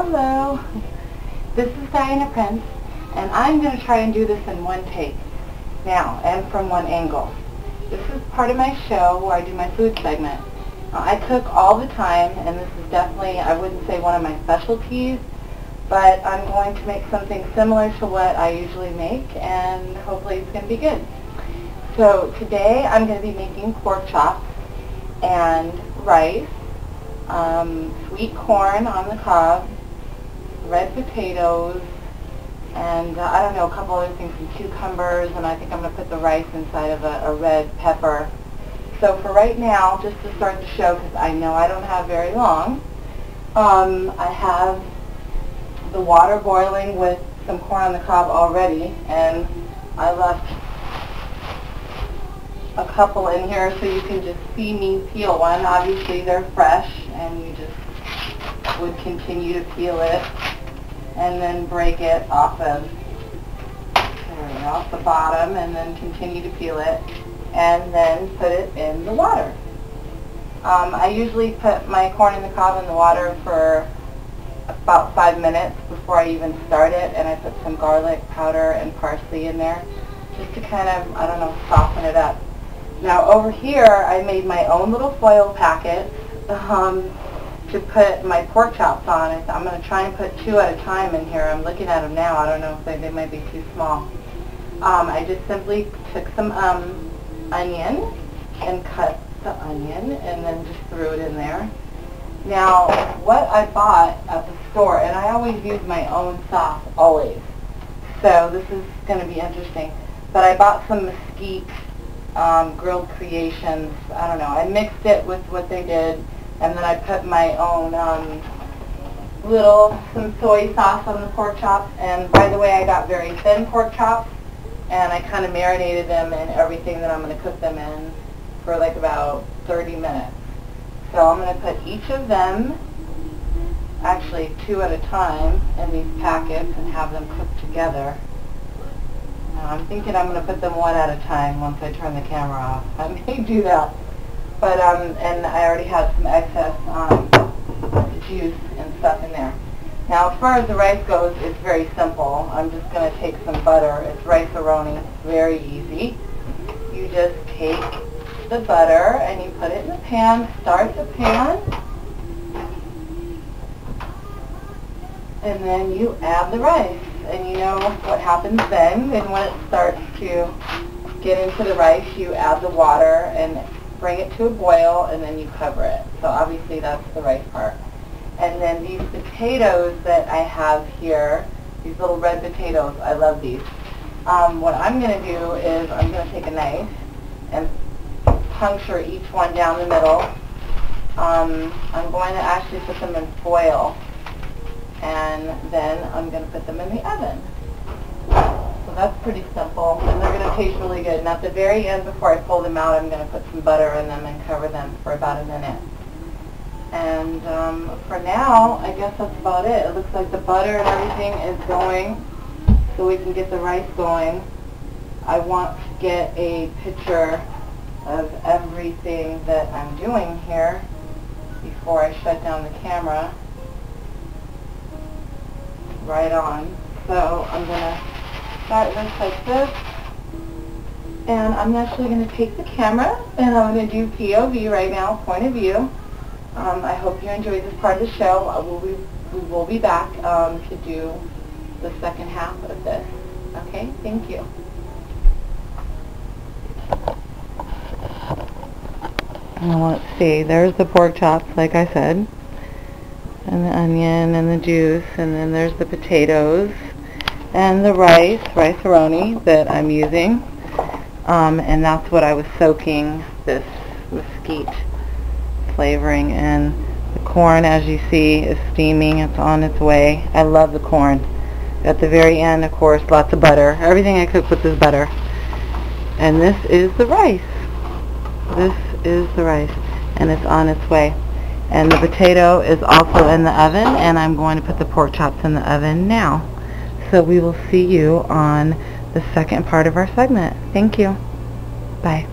Hello, this is Dianna Prince, and I'm going to try and do this in one take now and from one angle. This is part of my show where I do my food segment. I cook all the time, and this is definitely, I wouldn't say one of my specialties, but I'm going to make something similar to what I usually make, and hopefully it's going to be good. So today I'm going to be making pork chops and rice, sweet corn on the cob, red potatoes, and I don't know, a couple other things, some cucumbers, and I think I'm going to put the rice inside of a red pepper. So for right now, just to start the show, because I know I don't have very long, I have the water boiling with some corn on the cob already, and I left a couple in here so you can just see me peel one. Obviously they're fresh, and you just would continue to peel it and then break it off the bottom, and then continue to peel it and then put it in the water. I usually put my corn in the cob in the water for about 5 minutes before I even start it, and I put some garlic powder and parsley in there just to kind of, I don't know, soften it up. Now over here I made my own little foil packets to put my pork chops on. I'm going to try and put 2 at a time in here. I'm looking at them now. I don't know if they might be too small. I just simply took some onion and cut the onion and then just threw it in there. Now what I bought at the store, and I always use my own sauce, always, so this is going to be interesting, but I bought some mesquite grilled creations. I don't know, I mixed it with what they did, and then I put my own some soy sauce on the pork chops. And by the way, I got very thin pork chops, and I kind of marinated them in everything that I'm going to cook them in for like about 30 minutes. So I'm going to put each of them, actually 2 at a time, in these packets and have them cooked together. Now I'm thinking I'm going to put them 1 at a time once I turn the camera off. I may do that. But, and I already have some excess juice and stuff in there. Now as far as the rice goes, it's very simple. I'm just going to take some butter. It's rice-a-roni. Very easy. You just take the butter and you put it in the pan, start the pan, and then you add the rice. And you know what happens then, and when it starts to get into the rice, you add the water and bring it to a boil, and then you cover it. So obviously that's the rice part. And then these potatoes that I have here, these little red potatoes, I love these. What I'm going to do is I'm going to take a knife and puncture each one down the middle. I'm going to actually put them in foil, and then I'm going to put them in the oven. So that's pretty simple, and they're going to taste really good. And at the very end, before I pull them out, I'm going to put some butter in them and cover them for about a minute. And for now, I guess that's about it. It looks like the butter and everything is going, so we can get the rice going. I want to get a picture of everything that I'm doing here before I shut down the camera. Right on. So I'm going to start this like this, and I'm actually going to take the camera and I'm going to do POV right now, point of view. I hope you enjoyed this part of the show. We will be back to do the second half of this. Okay, thank you. Now let's see, there's the pork chops, like I said, and the onion and the juice, and then there's the potatoes and the rice-a-roni that I'm using, and that's what I was soaking this mesquite flavoring in. The corn, as you see, is steaming. It's on its way. I love the corn. At the very end, of course, lots of butter. Everything I cook with is butter. And this is the rice. This is the rice, and it's on its way. And the potato is also in the oven, and I'm going to put the pork chops in the oven now. So we will see you on the second part of our segment. Thank you. Bye.